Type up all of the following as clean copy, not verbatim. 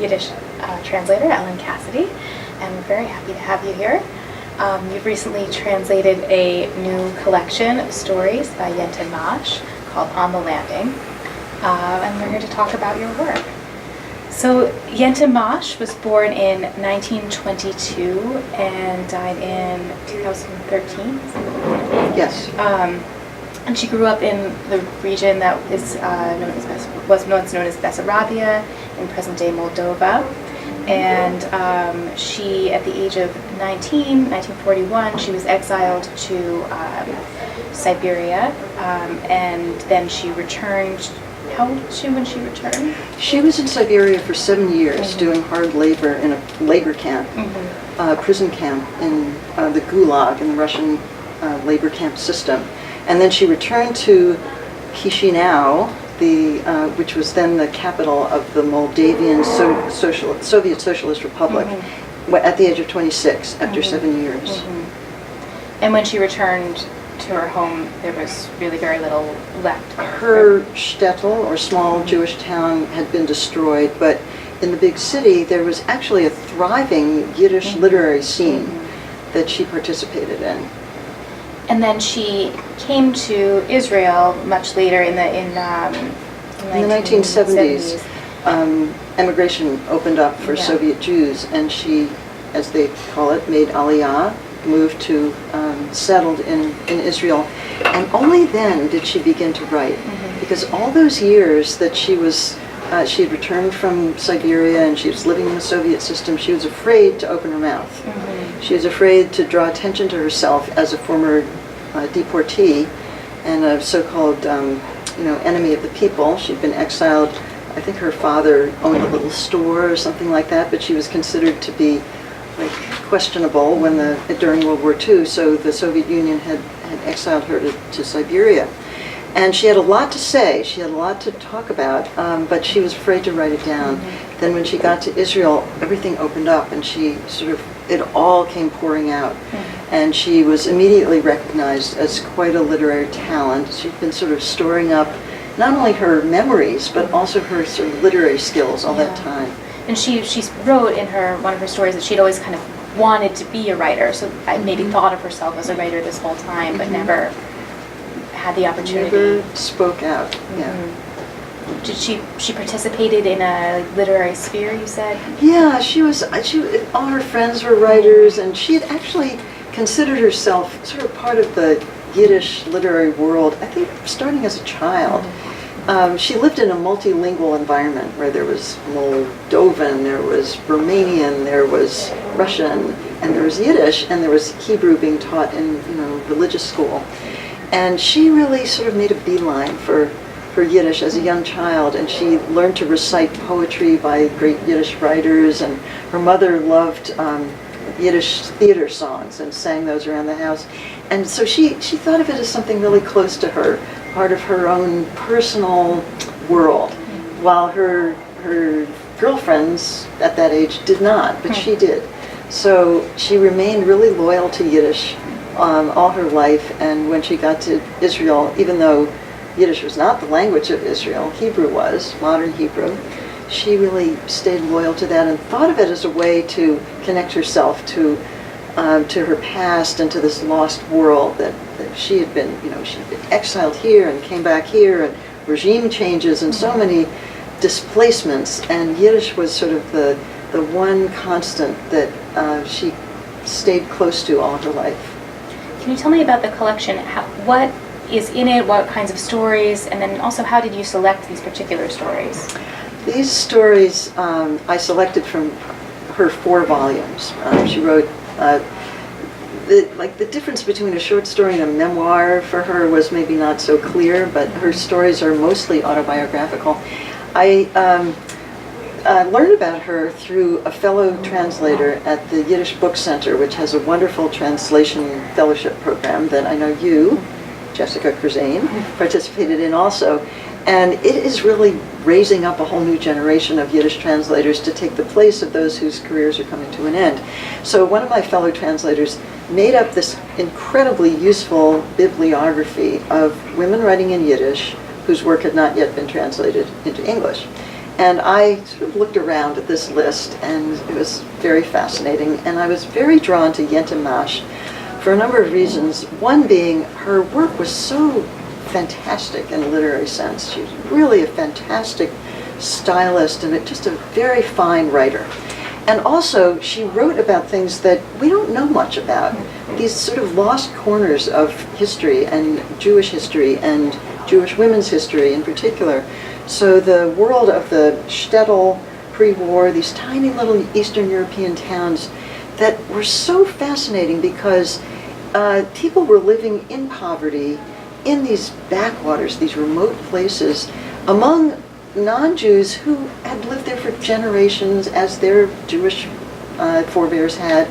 Yiddish translator, Ellen Cassedy, and we're very happy to have you here. You've recently translated a new collection of stories by Yenta Mash called On the Landing, and we're here to talk about your work. So Yenta Mash was born in 1922 and died in 2013. Yes. And she grew up in the region that is was once known as Bessarabia in present-day Moldova. And she, at the age of 1941, she was exiled to Siberia, and then she returned. How old was she when she returned? She was in Siberia for 7 years, doing hard labor in a labor camp, prison camp in the Gulag, in the Russian labor camp system. And then she returned to Chisinau, which was then the capital of the Moldavian Soviet Socialist Republic, at the age of 26, after 7 years. And when she returned to her home, there was really very little left. Her shtetl, or small Jewish town, had been destroyed, but in the big city there was actually a thriving Yiddish literary scene that she participated in. And then she came to Israel much later in the 1970s. Emigration opened up for Soviet Jews, and she, as they call it, made Aliyah, moved to, settled in Israel. And only then did she begin to write, because all those years that she had returned from Siberia and she was living in the Soviet system, she was afraid to open her mouth. She was afraid to draw attention to herself as a former deportee and a so-called enemy of the people. She'd been exiled. I think her father owned a little store or something like that, but she was considered to be questionable during World War II, so the Soviet Union had exiled her to Siberia. And she had a lot to say, she had a lot to talk about, but she was afraid to write it down. Then when she got to Israel, everything opened up and it all came pouring out. And she was immediately recognized as quite a literary talent. She'd been sort of storing up not only her memories, but also her sort of literary skills all that time. And she wrote in one of her stories that she'd always kind of wanted to be a writer, so I maybe thought of herself as a writer this whole time, but never had the opportunity. Never spoke out. Did she participated in a literary sphere, you said? Yeah, she all her friends were writers, and she had actually considered herself sort of part of the Yiddish literary world, I think starting as a child. She lived in a multilingual environment where there was Moldovan, there was Romanian, there was Russian, and there was Yiddish, and there was Hebrew being taught in religious school. And she really sort of made a beeline for Yiddish as a young child, and she learned to recite poetry by great Yiddish writers, and her mother loved Yiddish theater songs and sang those around the house. And so she thought of it as something really close to her, part of her own personal world, while her girlfriends at that age did not, but she did. So she remained really loyal to Yiddish all her life, and when she got to Israel, even though Yiddish was not the language of Israel, Hebrew was, modern Hebrew, she really stayed loyal to that and thought of it as a way to connect herself to her past and to this lost world that she had been, she'd been exiled here and came back here, and regime changes and so many displacements, and Yiddish was sort of the one constant that she stayed close to all her life. Can you tell me about the collection? What is in it? What kinds of stories? And then also, how did you select these particular stories? These stories I selected from her 4 volumes. She wrote, the difference between a short story and a memoir for her was maybe not so clear, but her stories are mostly autobiographical. I learned about her through a fellow translator at the Yiddish Book Center, which has a wonderful translation fellowship program that I know you, Jessica Kirzane, participated in also. And it is really raising up a whole new generation of Yiddish translators to take the place of those whose careers are coming to an end. So one of my fellow translators made up this incredibly useful bibliography of women writing in Yiddish whose work had not yet been translated into English. And I sort of looked around at this list, and it was very fascinating. And I was very drawn to Yenta Mash for a number of reasons. One being her work was so fantastic in a literary sense. She was really a fantastic stylist and just a very fine writer. And also, she wrote about things that we don't know much about. These sort of lost corners of history and Jewish history and Jewish women's history in particular. So the world of the shtetl pre-war, these tiny little Eastern European towns that were so fascinating because people were living in poverty in these backwaters, these remote places, among non-Jews who had lived there for generations as their Jewish forebears had.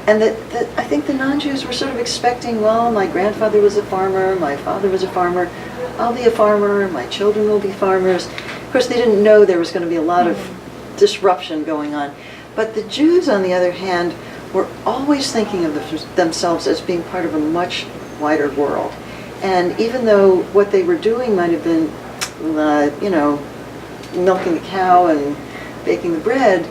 And that I think the non-Jews were sort of expecting, well, my grandfather was a farmer, my father was a farmer, I'll be a farmer, my children will be farmers. Of course, they didn't know there was going to be a lot of disruption going on. But the Jews, on the other hand, were always thinking of themselves as being part of a much wider world. And even though what they were doing might have been, milking the cow and baking the bread,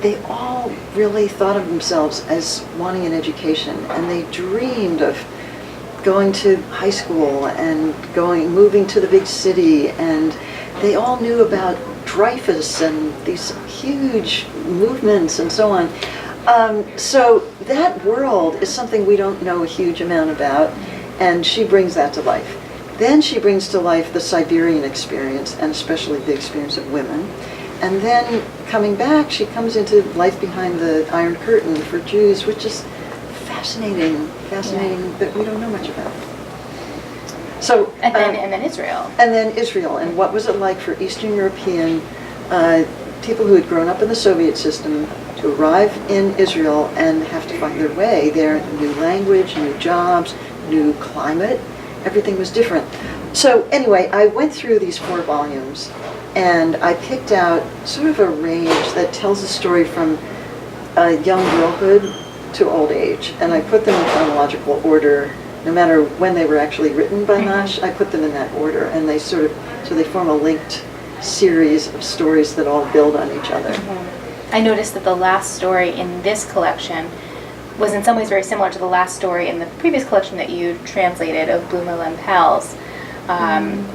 they all really thought of themselves as wanting an education, and they dreamed of going to high school and moving to the big city, and they all knew about Dreyfus and these huge movements and so on. So that world is something we don't know a huge amount about, and she brings that to life. Then she brings to life the Siberian experience, and especially the experience of women. And then coming back, she comes into life behind the Iron Curtain for Jews, which is fascinating, that we don't know much about. So and then Israel. And then Israel, and what was it like for Eastern European people who had grown up in the Soviet system to arrive in Israel and have to find their way there, new language, new jobs, new climate. Everything was different. So anyway, I went through these 4 volumes, and I picked out sort of a range that tells a story from young girlhood to old age, and I put them in chronological order. No matter when they were actually written by Mash, I put them in that order, and they so they form a linked series of stories that all build on each other. I noticed that the last story in this collection was in some ways very similar to the last story in the previous collection that you translated of Bluma Lempels,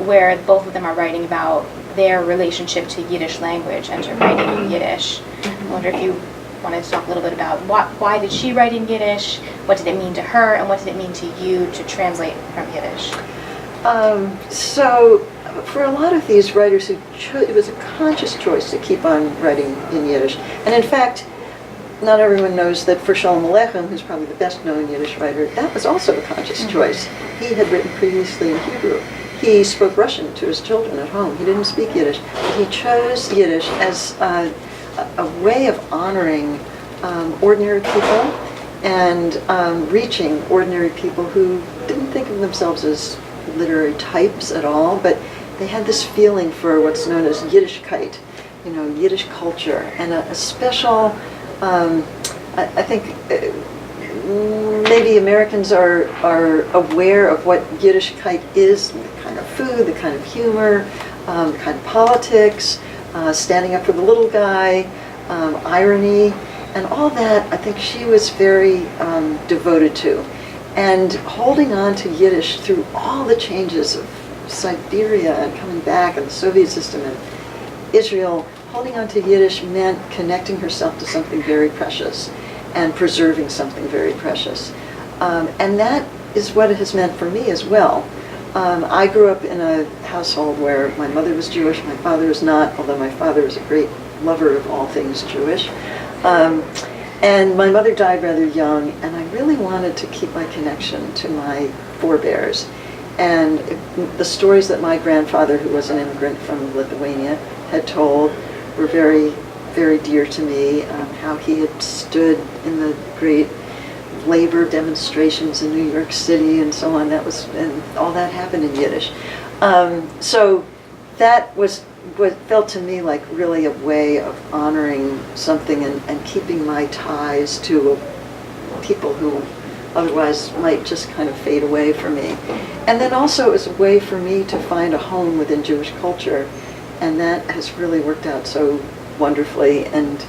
where both of them are writing about their relationship to Yiddish language and to writing in Yiddish. I wonder if you wanted to talk a little bit about why did she write in Yiddish, what did it mean to her, and what did it mean to you to translate from Yiddish? So for a lot of these writers it was a conscious choice to keep on writing in Yiddish. And in fact, not everyone knows that for Shalom Aleichem, who's probably the best known Yiddish writer, that was also a conscious choice. He had written previously in Hebrew. He spoke Russian to his children at home. He didn't speak Yiddish, but he chose Yiddish as a way of honoring ordinary people and reaching ordinary people who didn't think of themselves as literary types at all, but they had this feeling for what's known as Yiddishkeit, Yiddish culture, and a special, I think maybe Americans are aware of what Yiddishkeit is, the kind of food, the kind of humor, the kind of politics, standing up for the little guy, irony, and all that I think she was very devoted to. And holding on to Yiddish through all the changes of Siberia and coming back and the Soviet system and Israel, holding on to Yiddish meant connecting herself to something very precious and preserving something very precious. And that is what it has meant for me as well. I grew up in a household where my mother was Jewish, my father was not, although my father was a great lover of all things Jewish. And my mother died rather young, and I really wanted to keep my connection to my forebears. And the stories that my grandfather, who was an immigrant from Lithuania, had told were very, very dear to me. How he had stood in the great labor demonstrations in New York City and so on. And all that happened in Yiddish. So that was what felt to me like really a way of honoring something and keeping my ties to people who otherwise might just kind of fade away from me. And then also it was a way for me to find a home within Jewish culture and that has really worked out so wonderfully. And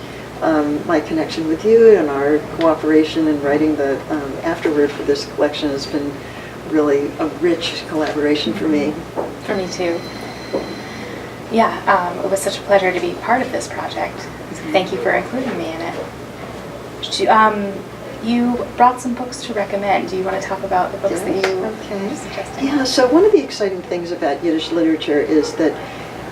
my connection with you and our cooperation in writing the afterword for this collection has been really a rich collaboration for me. For me too. Yeah, it was such a pleasure to be part of this project. Thank you for including me in it. You brought some books to recommend. Do you want to talk about the books that you suggested? Yeah, so one of the exciting things about Yiddish literature is that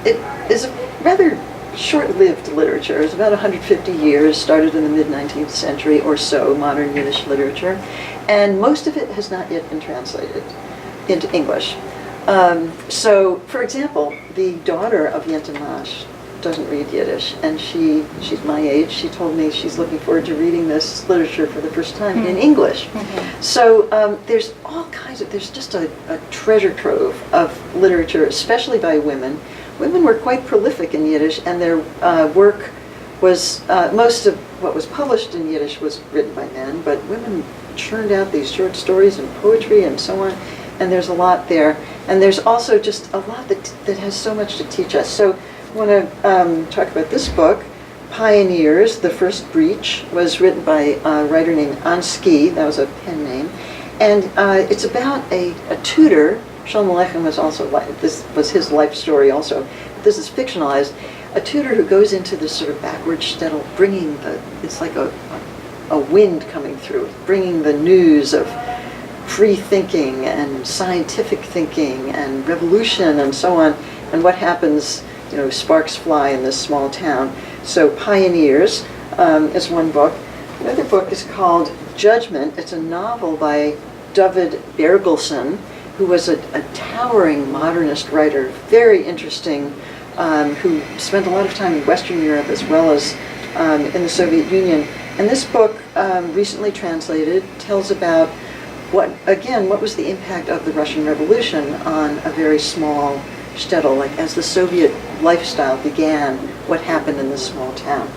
it is a rather short-lived literature. It's about 150 years, started in the mid-19th century or so, modern Yiddish literature, and most of it has not yet been translated into English. So, for example, the daughter of Yenta Mash doesn't read Yiddish, and she's my age. She told me she's looking forward to reading this literature for the first time in English. So there's all kinds of, there's just a treasure trove of literature, especially by women. Women were quite prolific in Yiddish, and their work was, most of what was published in Yiddish was written by men, but women churned out these short stories and poetry and so on, and there's a lot there. And there's also just a lot that has so much to teach us. So I want to talk about this book, Pioneers, The First Breach, was written by a writer named Ansky, that was a pen name, and it's about a tutor. Shalom Aleichem was also, this was his life story also, but this is fictionalized, a tutor who goes into this sort of backward shtetl, bringing it's like a wind coming through, bringing the news of free thinking and scientific thinking and revolution and so on, and what happens, sparks fly in this small town. So Pioneers is one book. The other book is called Judgment. It's a novel by David Bergelson, who was a towering modernist writer, very interesting, who spent a lot of time in Western Europe as well as in the Soviet Union. And this book, recently translated, tells about what was the impact of the Russian Revolution on a very small shtetl, like as the Soviet lifestyle began, what happened in this small town.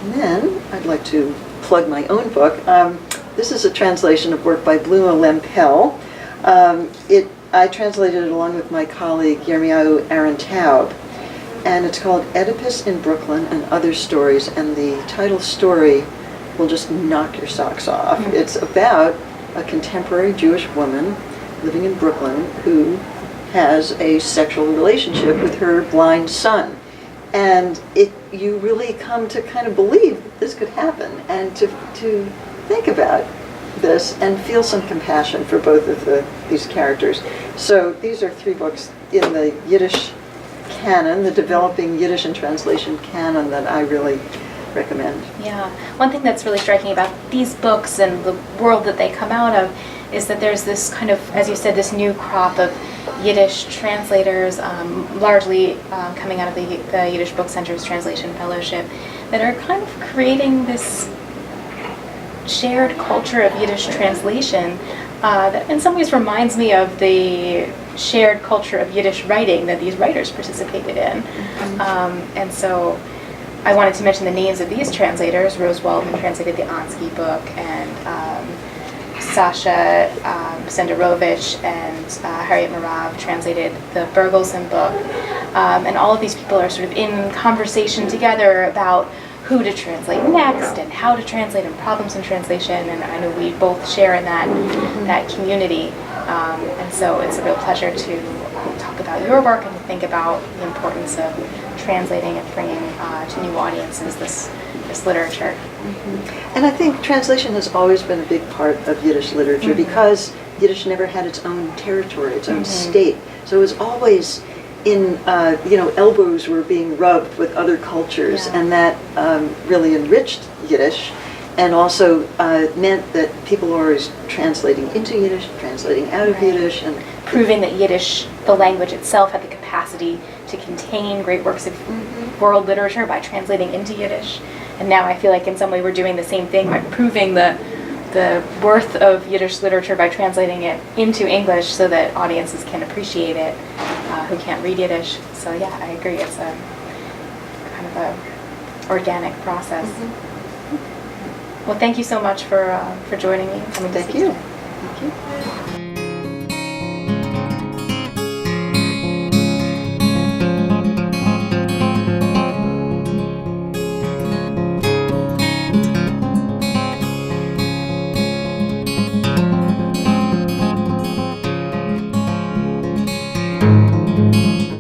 And then I'd like to plug my own book. This is a translation of work by Bluma Lempel. I translated it along with my colleague Yirmiyahu Aaron Taub, and it's called Oedipus in Brooklyn and Other Stories, and the title story will just knock your socks off. It's about a contemporary Jewish woman living in Brooklyn who has a sexual relationship with her blind son. And you really come to kind of believe that this could happen, and to think about this and feel some compassion for both of these characters. So these are three books in the Yiddish canon, the developing Yiddish and translation canon, that I really recommend. Yeah. One thing that's really striking about these books and the world that they come out of is that there's this kind of, as you said, this new crop of Yiddish translators, largely coming out of the Yiddish Book Center's Translation Fellowship, that are kind of creating this shared culture of Yiddish translation that in some ways reminds me of the shared culture of Yiddish writing that these writers participated in. And so I wanted to mention the names of these translators. Rose Waldman translated the Ansky book, and Sasha Senderovich and Harriet Marav translated the Bergelson book. And all of these people are sort of in conversation together about who to translate next and how to translate and problems in translation, and I know we both share in that community. And so it's a real pleasure to talk about your work and to think about the importance of translating and bringing to new audiences this literature. And I think translation has always been a big part of Yiddish literature because Yiddish never had its own territory, its own state. So it was always in, elbows were being rubbed with other cultures, and that really enriched Yiddish, and also meant that people were always translating into Yiddish, translating out of Yiddish, and proving that Yiddish, the language itself, had the capacity to contain great works of world literature by translating into Yiddish. And now I feel like in some way we're doing the same thing by proving the worth of Yiddish literature by translating it into English so that audiences can appreciate it who can't read Yiddish. So yeah, I agree. It's a kind of a organic process. Well, thank you so much for joining me and coming to speak today. Thank you.